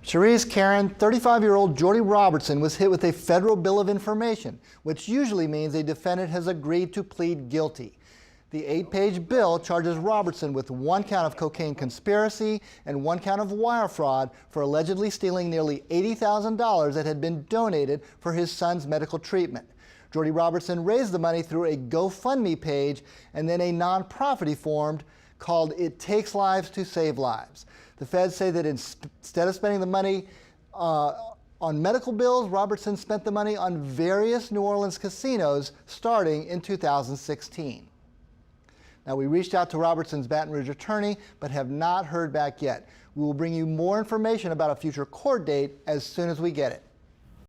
Cherise Karen, 35-year-old Jordy Robertson was hit with a federal bill of information, which usually means a defendant has agreed to plead guilty. The 8-page bill charges Robertson with 1 count of cocaine conspiracy and 1 count of wire fraud for allegedly stealing nearly $80,000 that had been donated for his son's medical treatment. Jordy Robertson raised the money through a GoFundMe page and then a nonprofit he formed called It Takes Lives to Save Lives. The feds say that instead of spending the money on medical bills, Robertson spent the money on various New Orleans casinos starting in 2016. Now, we reached out to Robertson's Baton Rouge attorney, but have not heard back yet. We will bring you more information about a future court date as soon as we get it.